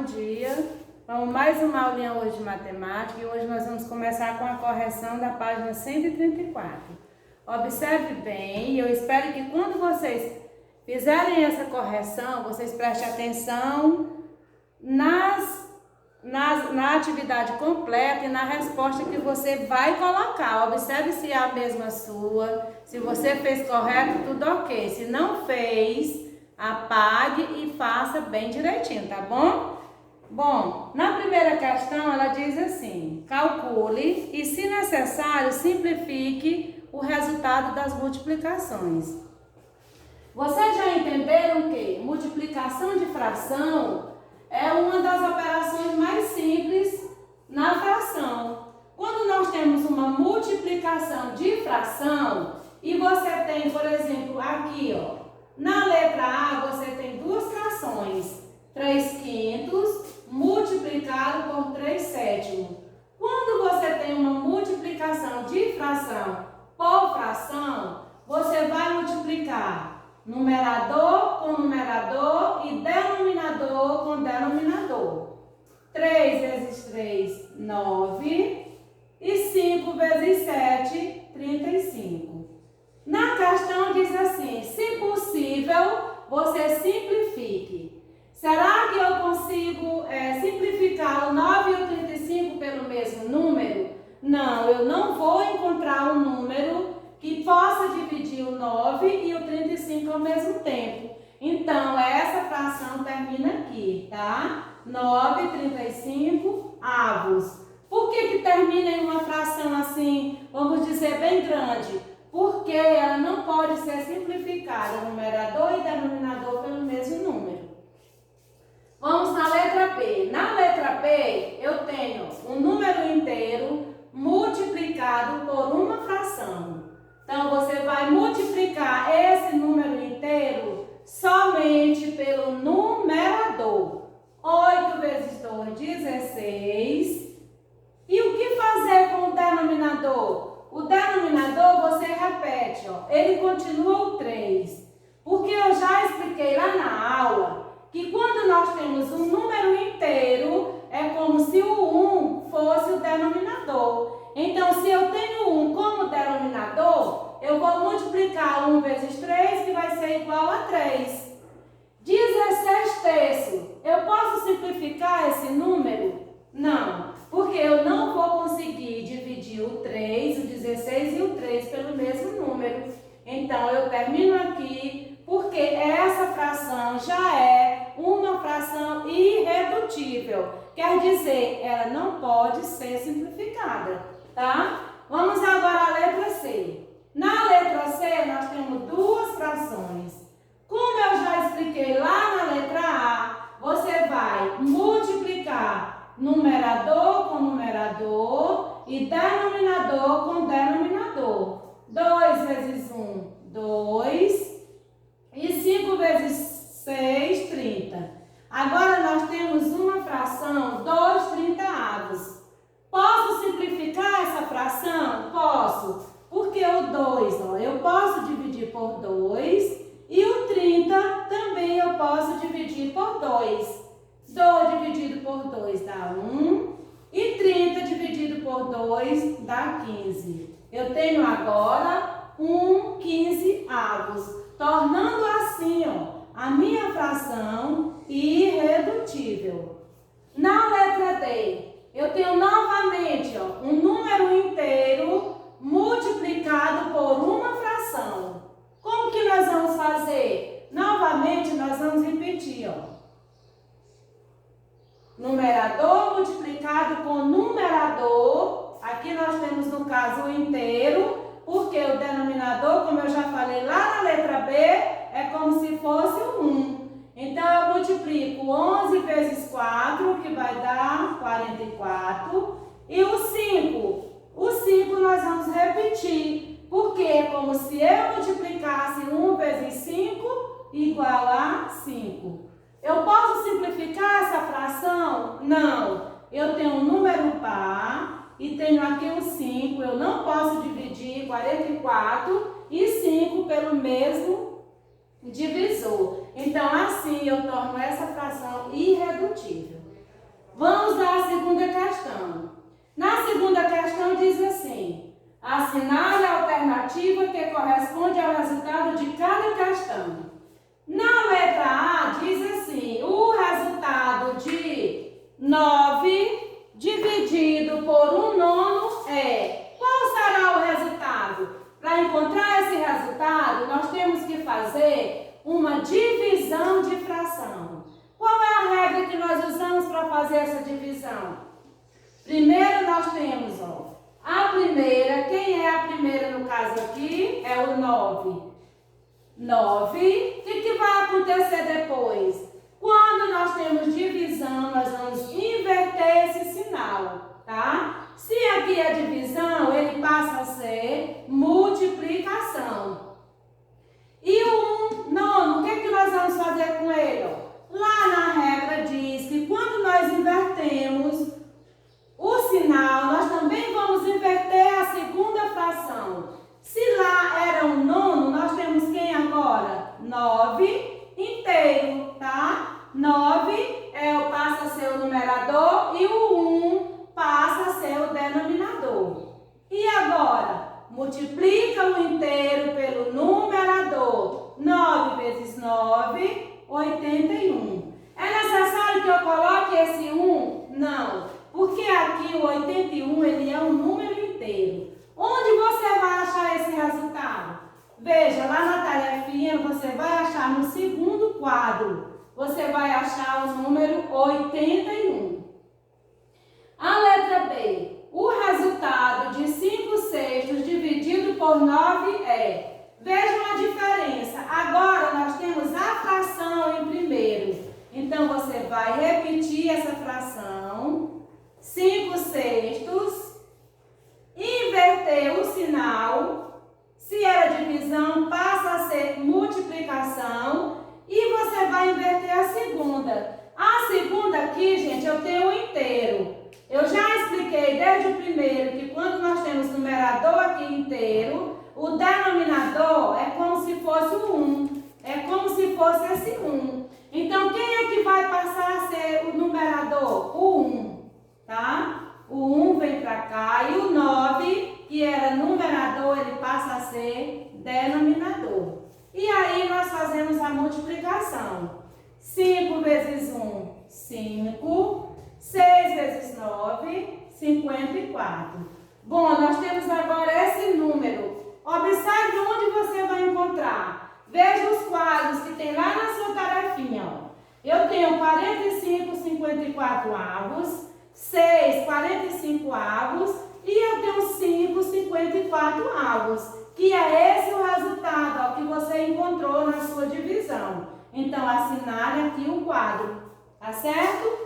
dia. Vamos mais uma aulinha hoje de matemática e hoje nós vamos começar com a correção da página 134. Observe bem, eu espero que quando vocês fizerem essa correção, vocês prestem atenção na atividade completa e na resposta que você vai colocar. Observe se é a mesma sua, se você fez correto, tudo ok. Se não fez, apague e faça bem direitinho, tá bom? Bom, na primeira questão ela diz assim: calcule e, se necessário, simplifique o resultado das multiplicações. Vocês já entenderam que multiplicação de fração é uma das operações mais simples na fração. Quando nós temos uma multiplicação de fração e você tem, por exemplo, aqui, ó, na letra A você tem duas frações, 3/5 multiplicado por 3/7. Quando você tem uma multiplicação de fração por fração, você vai multiplicar numerador com numerador e denominador com denominador. 3 vezes 3, 9. E 5 vezes 7, 35. Na questão diz assim: se possível, você simplifique. Será que eu consigo simplificar o 9 e o 35 pelo mesmo número? Não, eu não vou encontrar um número que possa dividir o 9 e o 35 ao mesmo tempo. Então, essa fração termina aqui, tá? 9, 35 avos. Por que termina em uma fração assim, vamos dizer, bem grande? Porque ela não pode ser simplificada, numerador e denominador, pelo mesmo número. Vamos na letra B. Na letra B, eu tenho um número inteiro multiplicado por uma fração. Então, você vai multiplicar esse número inteiro somente pelo numerador. 8 vezes 2, 16. E o que fazer com o denominador? O denominador você repete, ó, ele continua o 3. Porque eu já expliquei lá na aula que quando nós temos um número inteiro, é como se o 1 fosse o denominador. Então, se eu tenho 1 como denominador, eu vou multiplicar 1 vezes 3, que vai ser igual a 3. 16 terços. Eu posso simplificar esse número? Não, porque eu não vou conseguir dividir o 3, o 16 e o 3 pelo mesmo número. Então, eu termino aqui, porque essa fração já é uma fração irredutível. Quer dizer, ela não pode ser simplificada, tá? Vamos agora à letra C. Na letra C, nós temos duas frações. Como eu já expliquei lá na letra A, você vai multiplicar numerador com numerador e denominador com denominador. 2 vezes 1, 2. E 5 vezes 6, 30. Agora nós temos uma fração, 2/30. Posso simplificar essa fração? Posso. Porque o 2, ó, eu posso dividir por 2. E o 30 também eu posso dividir por 2. 2 dividido por 2 dá 1. E 30 dividido por 2 dá 15. Eu tenho agora 1/15, tornando assim, ó, a minha fração irredutível. Na letra D, eu tenho novamente, ó, um número inteiro multiplicado por uma fração. Como que nós vamos fazer? Novamente, nós vamos repetir, ó. Numerador multiplicado com numerador. Aqui nós temos, no caso, o inteiro, porque o denominador, como eu já falei lá na letra B, é como se fosse o 1. Então, eu multiplico 11 vezes 4, que vai dar 44. E o 5? O 5 nós vamos repetir, porque é como se eu multiplicasse 1 vezes 5 igual a 5. Eu posso simplificar essa fração? Não. Eu tenho um número par e tenho aqui um 5. Eu não posso dividir 44 e 5 pelo mesmo divisor. Então, assim eu torno essa fração irredutível. segunda questão. Na segunda questão diz assim: assinale a alternativa que corresponde ao resultado de cada questão. Na letra A diz assim: o resultado de 9 dividido por 1/9 é. Qual será o resultado? Para encontrar esse resultado, nós temos que fazer uma divisão de fração. Qual é a regra que nós usamos para fazer essa divisão? Primeiro nós temos, a primeira. Quem é a primeira no caso aqui? É o 9. 9. O que vai acontecer depois? Quando nós temos divisão, nós vamos inverter esse sinal, tá? Se aqui é divisão, ele passa a ser multiplicação. E o 1/9, o que nós vamos fazer com ele? Lá na regra diz que quando nós invertemos o sinal, nós também vamos inverter a segunda fração. Se lá era 1/9, nós temos quem agora? 9 inteiro, tá? 9 passa a ser o numerador e o 1 passa a ser o denominador. E agora, multiplica o inteiro pelo numerador. 9 vezes 9, 81. É necessário que eu coloque esse 1? Não, porque aqui o 81 ele é um número inteiro. Onde você vai achar esse resultado? Veja, lá na tarefinha você vai achar no segundo quadro. Você vai achar o número 81. A letra B. O resultado de 5/6 dividido por 9 é. Vejam a diferença. Agora nós temos a fração em primeiro. Então você vai repetir essa fração. 5/6. Inverter o sinal. Se era divisão, passa a ser multiplicação. E você vai inverter a segunda. A segunda aqui, gente, eu tenho o inteiro. Eu já expliquei desde o primeiro que quando nós temos numerador aqui inteiro, o denominador é como se fosse o 1. É como se fosse esse 1. Então, quem é que vai passar a ser o numerador? O 1, tá? O 1 vem para cá e o 9, que era numerador, ele passa a ser denominador. E aí nós fazemos a multiplicação. 5 vezes 1, 5. 6 vezes 9, 54. Bom, nós temos agora esse número. Observe onde você vai encontrar. Veja os quadros que tem lá na sua tarefinha. Eu tenho 45 54avos, 6 45avos e eu tenho 5 54avos. Que é esse o resultado que você encontrou na sua divisão. Então, assinale aqui o quadro, tá certo?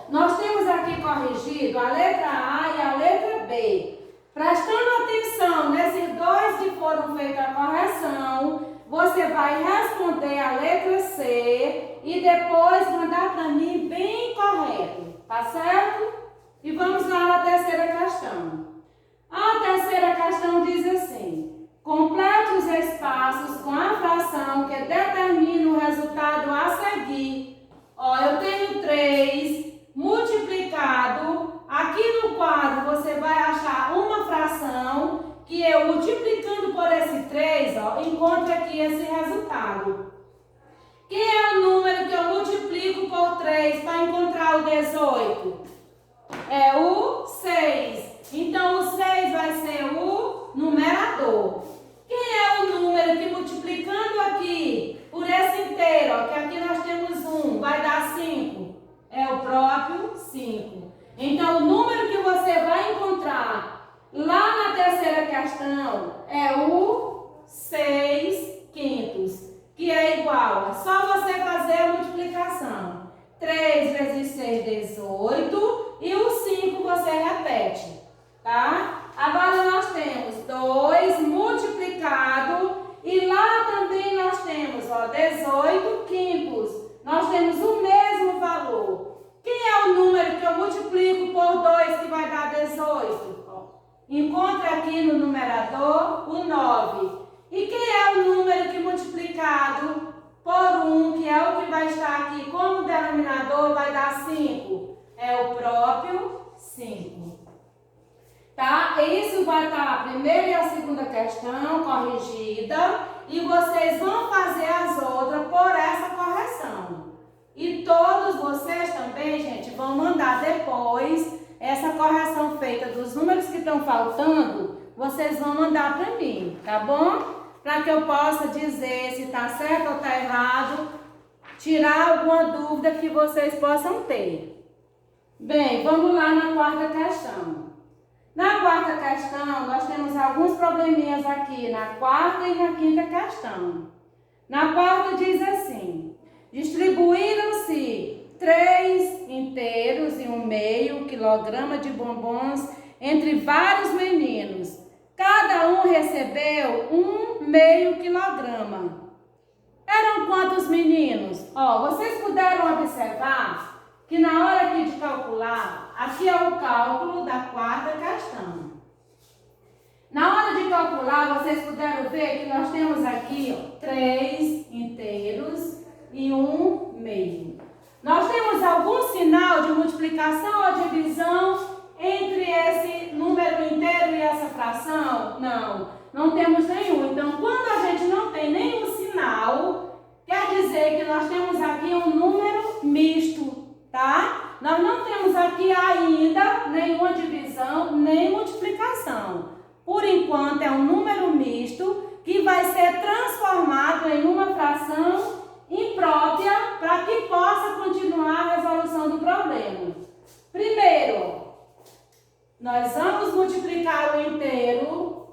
Nós temos aqui corrigido a letra A e a letra B. Prestando atenção nesses dois que foram feitos a correção, você vai responder a letra C e depois mandar para mim bem correto, tá certo? E vamos lá na terceira questão. A terceira questão diz assim: complete os espaços com a fração que determina o resultado a seguir. Eu tenho 3 multiplicado. Aqui no quadro você vai achar uma fração que eu multiplicando por esse 3, encontro aqui esse resultado. Quem é o número que eu multiplico por 3 para encontrar o 18? É o 6. Então, o 6 vai ser o numerador. Quem é o número que multiplicando aqui por esse inteiro, que aqui nós temos 1, vai dar 5? É o próprio 5. Então, o número que você vai encontrar lá na terceira questão é o 6/5, que é igual. É só você fazer a multiplicação. 3 vezes 6, 18. E o 5 você repete, tá? Agora nós temos 2 multiplicado e lá também nós temos 18/5. Nós temos o mesmo valor. Quem é o número que eu multiplico por 2 que vai dar 18? Encontra aqui no numerador o 9. E quem é o número que multiplicado por 1, que é o que vai estar aqui como denominador, vai dar 5? É é o próprio 5. Tá? Isso vai estar a primeira e a segunda questão corrigida e vocês vão fazer as outras por essa correção. E todos vocês também, gente, vão mandar depois essa correção feita dos números que estão faltando, vocês vão mandar para mim, tá bom? Para que eu possa dizer se está certo ou está errado, tirar alguma dúvida que vocês possam ter. Bem, vamos lá na quarta questão. Na quarta questão, nós temos alguns probleminhas aqui, na quarta e na quinta questão. Na quarta diz assim: distribuíram-se 3 inteiros e 1/2 quilograma de bombons entre vários meninos. Cada um recebeu 1/2 quilograma. Eram quantos meninos? Ó, vocês puderam observar que na hora aqui de calcular, aqui é o cálculo da quarta questão. Na hora de calcular, vocês puderam ver que nós temos aqui, ó, 3 inteiros e 1/2. Nós temos algum sinal de multiplicação ou divisão entre esse número inteiro e essa fração? Não temos nenhum. Então, quando a gente não tem nenhum sinal, quer dizer que nós temos aqui um número misto. Tá? Nós não temos aqui ainda nenhuma divisão, nem multiplicação. Por enquanto é um número misto que vai ser transformado em uma fração imprópria para que possa continuar a resolução do problema. Primeiro, nós vamos multiplicar o inteiro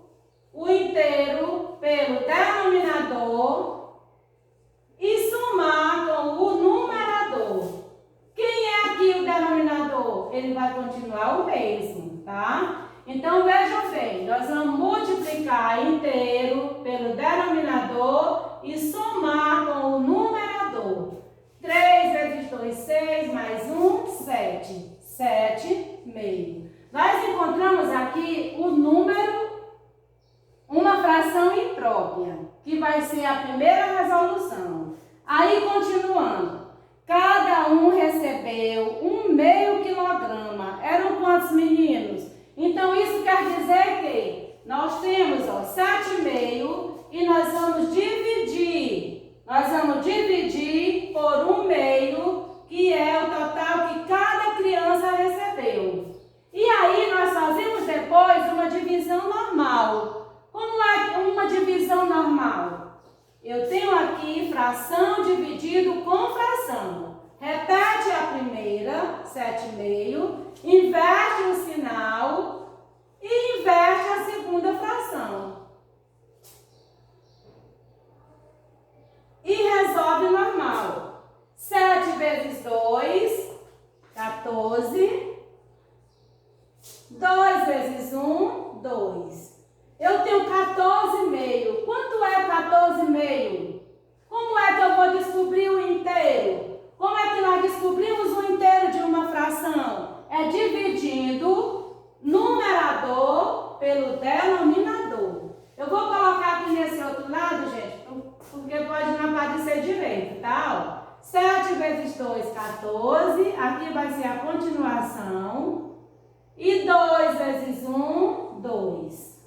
pelo denominador e somar com o numerador. Quem é aqui o denominador? Ele vai continuar o mesmo, tá? Então, vejam bem, nós vamos multiplicar inteiro pelo denominador e somar com o numerador. 3 vezes 2, 6, mais 1, 7. 7/2. Nós encontramos aqui o número, uma fração imprópria, que vai ser a primeira resolução. Aí, continuando. Cada um recebeu 1/2 quilograma. Eram quantos meninos? Então, isso quer dizer que nós temos, ó, 7/2 e nós vamos dividir. Nós vamos dividir por 1/2, que é o total que cada criança recebeu. E aí, nós fazemos depois uma divisão normal. Como é uma divisão normal? Eu tenho aqui fração dividido com fração. Repete a primeira, 7/2, inverte o sinal e inverte a segunda fração. E resolve normal. 7 vezes 2, 14. 2 vezes 1, 2. Eu tenho 14/2. Quanto é 14/2? Como é que eu vou descobrir o inteiro? Como é que nós descobrimos o inteiro de uma fração? É dividindo numerador pelo denominador. Eu vou colocar aqui nesse outro lado, gente, porque pode não aparecer direito, tá? Ó, 7 vezes 2, 14. Aqui vai ser a continuação. E 2 vezes 1, 2.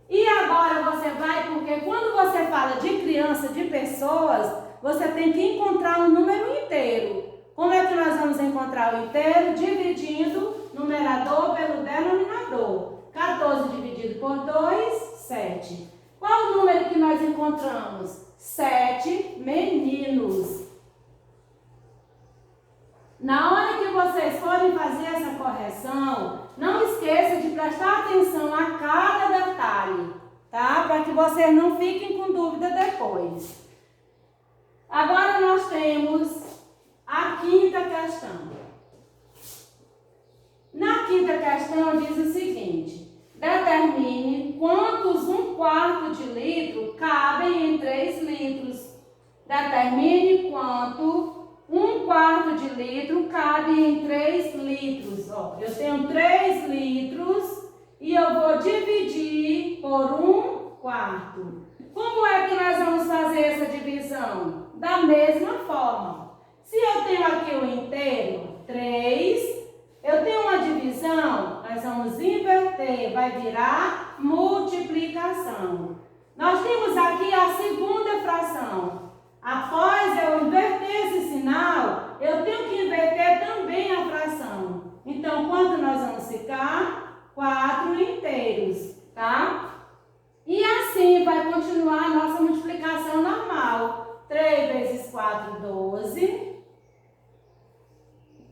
E agora você vai, porque quando você fala de criança, de pessoas, você tem que encontrar um número inteiro. Como é que nós vamos encontrar o inteiro? Dividindo numerador pelo denominador. 14 dividido por 2, 7. Qual o número que nós encontramos? 7 meninos. Na hora que vocês forem fazer essa correção, não esqueça de prestar atenção a cada detalhe, tá? Para que vocês não fiquem com dúvida depois. Agora nós temos a quinta questão. Na quinta questão diz o seguinte: determine quantos 1/4 de litro cabem em 3 litros. Determine quanto 1/4 de litro cabe em 3 litros. Ó, eu tenho 3 litros e eu vou dividir por 1/4. Como é que nós vamos fazer essa divisão? Da mesma forma. Se eu tenho aqui o inteiro, 3, vai virar multiplicação. Nós temos aqui a segunda fração. Após eu inverter esse sinal, eu tenho que inverter também a fração. Então, quanto nós vamos ficar? 4 inteiros, tá? E assim vai continuar a nossa multiplicação normal. 3 vezes 4, 12.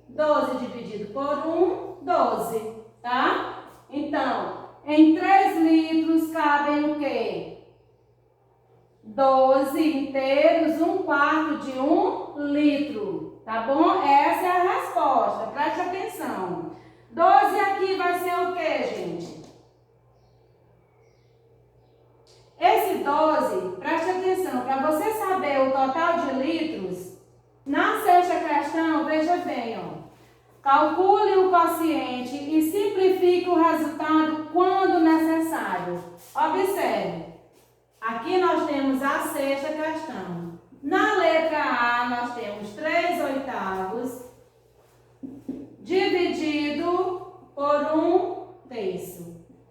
12 dividido por 1, 12, tá? Então, em 3 litros cabem o quê? 12 inteiros, 1/4 de 1 litro, tá bom? Essa é a resposta, preste atenção. 12 aqui vai ser o quê, gente? Esse 12, preste atenção, para você saber o total de litros, na sexta questão, veja bem, ó. Calcule o quociente e simplifique o resultado quando necessário. Observe. Aqui nós temos a sexta questão. Na letra A, nós temos 3/8 dividido por 1/3.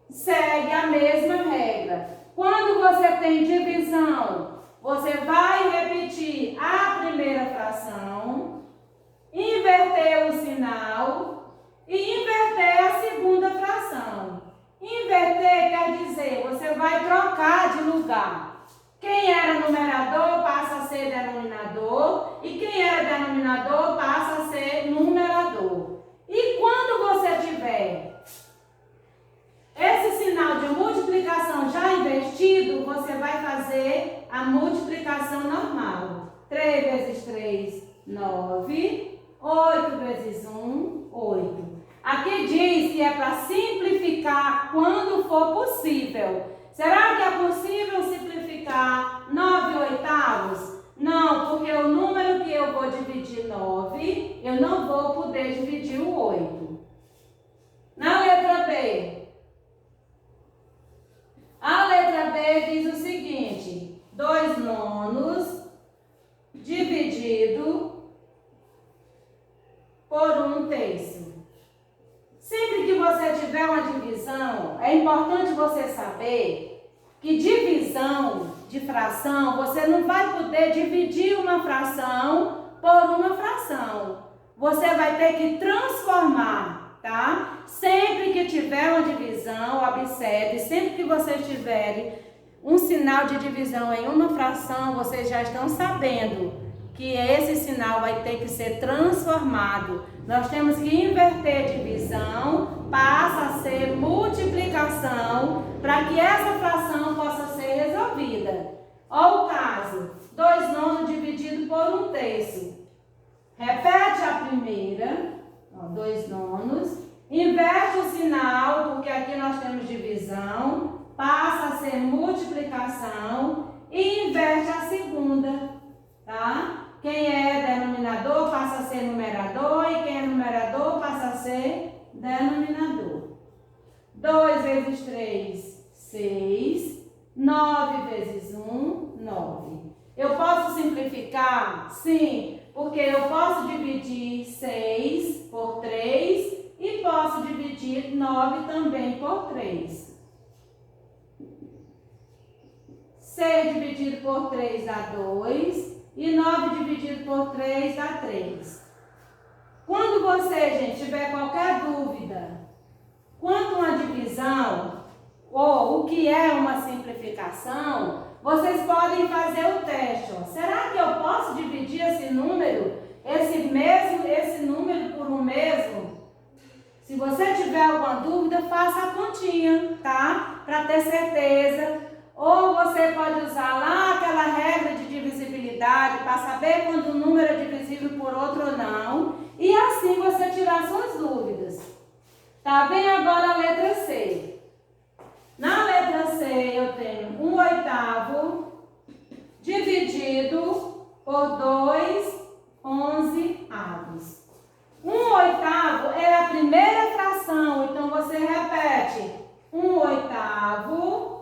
Segue a mesma regra. Quando você tem divisão, você vai repetir a primeira fração, inverter o sinal e inverter a segunda fração. Inverter quer dizer, você vai trocar de lugar. Quem era numerador passa a ser denominador e quem era denominador passa a ser numerador. E quando você tiver esse sinal de multiplicação já invertido, você vai fazer a multiplicação normal. 3 vezes 3, 9. 8 vezes 1, 8. Aqui diz que é para simplificar quando for possível. Será que é possível simplificar 9/8? Não, porque o número que eu vou dividir 9, eu não vou poder dividir o 8. Na letra B. A letra B diz o seguinte: 2/9 dividido por 1/3. Sempre que você tiver uma divisão, é importante você saber que divisão de fração, você não vai poder dividir uma fração por uma fração. Você vai ter que transformar, tá? Sempre que tiver uma divisão, observe, sempre que vocês tiverem um sinal de divisão em uma fração, vocês já estão sabendo que esse sinal vai ter que ser transformado. Nós temos que inverter divisão, passa a ser multiplicação, para que essa fração possa ser resolvida. Olha o caso, 2/9 dividido por 1/3. Repete a primeira, 2/9, inverte o sinal, porque aqui nós temos divisão, passa a ser multiplicação e inverte a segunda, tá? Quem é denominador passa a ser numerador e quem é numerador passa a ser denominador. 2 vezes 3, 6. 9 vezes 1, 9. Eu posso simplificar? Sim, porque eu posso dividir 6 por 3 e posso dividir 9 também por 3. 6 dividido por 3 dá 2. E 9 dividido por 3 dá 3. Quando você, gente, tiver qualquer dúvida quanto a uma divisão ou o que é uma simplificação, vocês podem fazer o teste. Ó. Será que eu posso dividir esse número, esse número por um mesmo? Se você tiver alguma dúvida, faça a continha, tá? Para ter certeza. Ou você pode usar lá aquela regra de divisibilidade para saber quando um número é divisível por outro ou não. E assim você tirar suas dúvidas. Tá bem? Agora a letra C. Na letra C eu tenho 1/8 dividido por 2/11. 1/8 é a primeira fração, então você repete 1/8.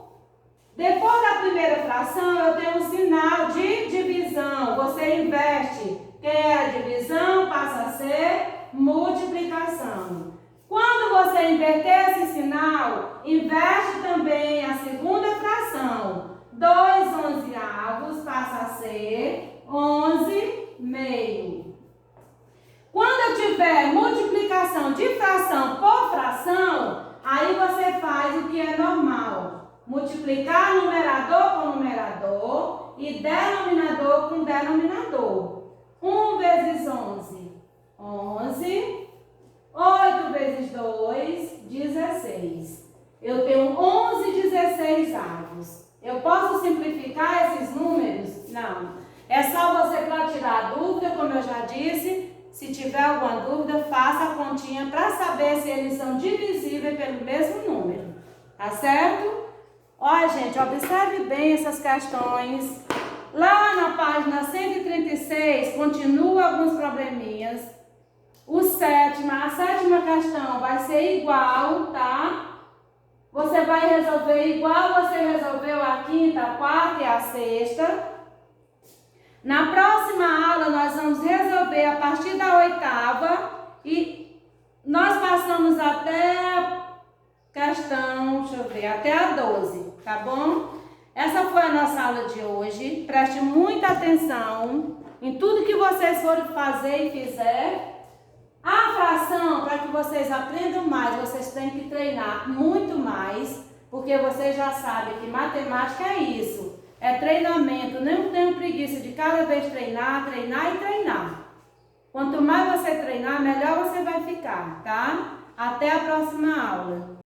Depois da primeira fração, eu tenho um sinal de divisão. Você inverte. Quem é a divisão passa a ser multiplicação. Quando você inverter esse sinal, inverte também a segunda fração. 2 onzeavos passa a ser 11 meio. Quando eu tiver multiplicação de fração por fração, aí você faz o que é normal. Multiplicar numerador com numerador e denominador com denominador. 1 vezes 11, 11. 8 vezes 2, 16. Eu tenho 11 16avos. Eu posso simplificar esses números? Não. É só você, para tirar a dúvida, como eu já disse, se tiver alguma dúvida, faça a continha para saber se eles são divisíveis pelo mesmo número. Tá certo? Olha, gente, observe bem essas questões. Lá na página 136, continua alguns probleminhas. A sétima questão vai ser igual, tá? Você vai resolver igual você resolveu a quinta, a quarta e a sexta. Na próxima aula, nós vamos resolver a partir da oitava e nós passamos até a questão, deixa eu ver, até a 12, tá bom? Essa foi a nossa aula de hoje. Preste muita atenção em tudo que vocês forem fazer e fizer. A fração, para que vocês aprendam mais, vocês têm que treinar muito mais, porque vocês já sabem que matemática é isso, é treinamento. Não tenham preguiça de cada vez treinar, treinar e treinar. Quanto mais você treinar, melhor você vai ficar, tá? Até a próxima aula.